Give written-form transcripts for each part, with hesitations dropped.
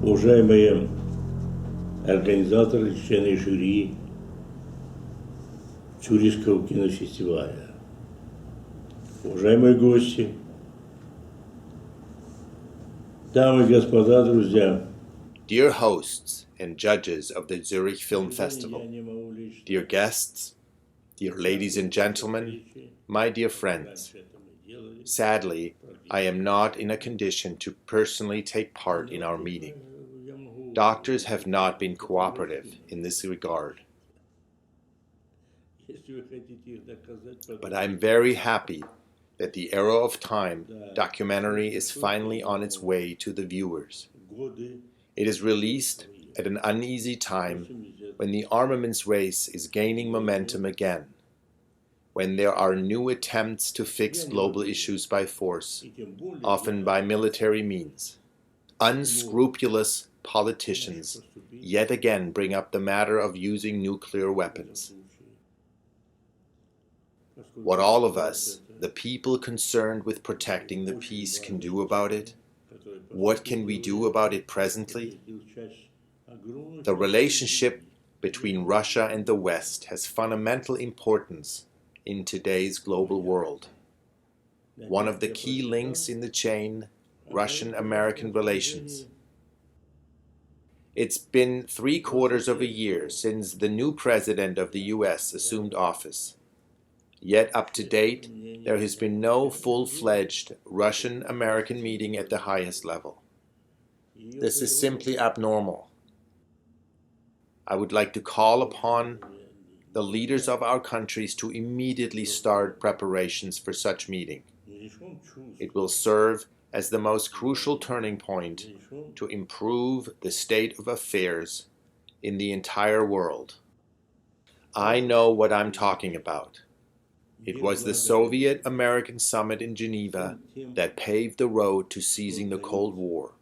Уважаемые организаторы, члены жюри Цюрихского кинофестиваля, уважаемые гости, дамы и господа, друзья. Dear hosts and judges of the Zürich Film Festival, dear guests, dear ladies and gentlemen, my dear friends, sadly, I am not in a condition to personally take part in our meeting. Doctors have not been cooperative in this regard. But I'm very happy that the Arrow of Time documentary is finally on its way to the viewers. It is released at an uneasy time when the armaments race is gaining momentum again, when there are new attempts to fix global issues by force, often by military means. Unscrupulous politicians yet again bring up the matter of using nuclear weapons. What all of us, the people concerned with protecting the peace, can do about it? What can we do about it presently? The relationship between Russia and the West has fundamental importance in today's global world. One of the key links in the chain, Russian-American relations. It's been 3/4 of a year since the new president of the US assumed office. Yet up to date, there has been no full-fledged Russian-American meeting at the highest level. This is simply abnormal. I would like to call upon the leaders of our countries to immediately start preparations for such meeting. It will serve as the most crucial turning point to improve the state of affairs in the entire world. I know what I'm talking about. It was the Soviet-American summit in Geneva that paved the road to seizing the Cold War.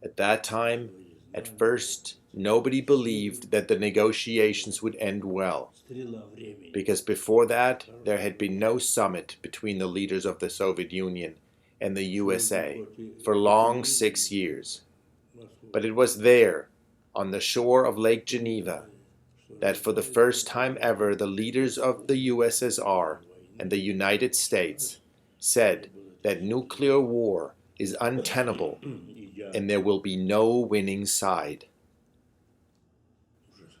At that time, at first, nobody believed that the negotiations would end well, because before that, there had been no summit between the leaders of the Soviet Union and the USA for long 6 years. But it was there, on the shore of Lake Geneva, that for the first time ever the leaders of the USSR and the United States said that nuclear war is untenable and there will be no winning side.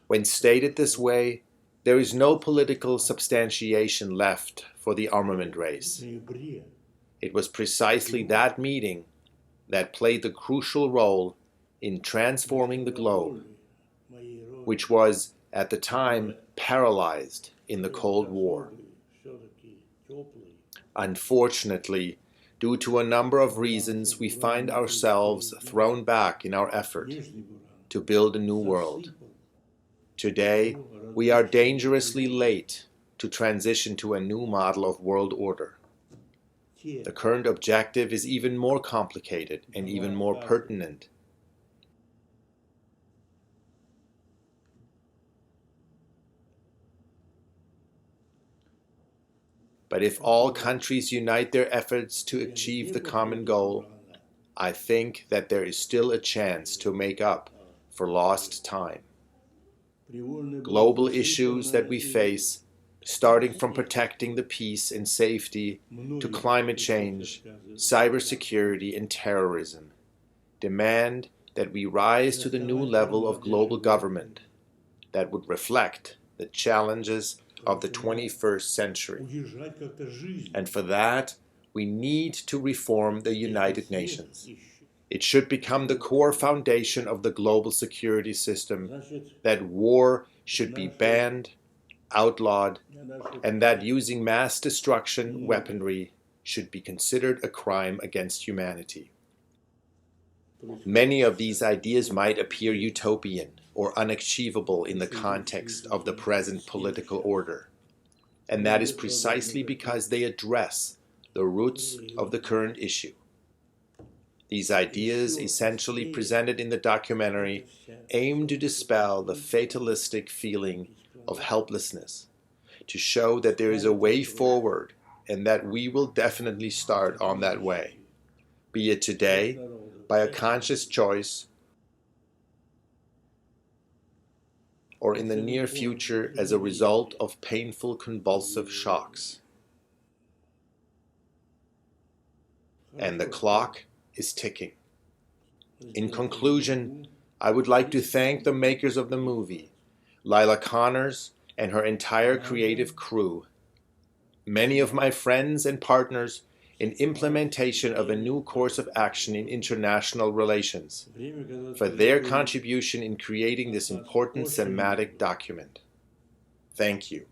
When stated this way, there is no political substantiation left for the armament race. It was precisely that meeting that played the crucial role in transforming the globe, which was at the time paralyzed in the Cold War. Unfortunately, due to a number of reasons, we find ourselves thrown back in our effort to build a new world. Today, we are dangerously late to transition to a new model of world order. The current objective is even more complicated and even more pertinent. But if all countries unite their efforts to achieve the common goal, I think that there is still a chance to make up for lost time. Global issues that we face, starting from protecting the peace and safety to climate change, cybersecurity, and terrorism, demand that we rise to the new level of global government that would reflect the challenges of the 21st century. And for that, we need to reform the United Nations. It should become the core foundation of the global security system, that war should be banned, outlawed, and that using mass destruction weaponry should be considered a crime against humanity. Many of these ideas might appear utopian or unachievable in the context of the present political order, and that is precisely because they address the roots of the current issue. These ideas, essentially presented in the documentary, aim to dispel the fatalistic feeling of helplessness, to show that there is a way forward and that we will definitely start on that way, be it today, by a conscious choice, or in the near future as a result of painful convulsive shocks. And the clock is ticking. In conclusion, I would like to thank the makers of the movie, Lila Connors and her entire creative crew, many of my friends and partners in implementation of a new course of action in international relations, for their contribution in creating this important cinematic document. Thank you.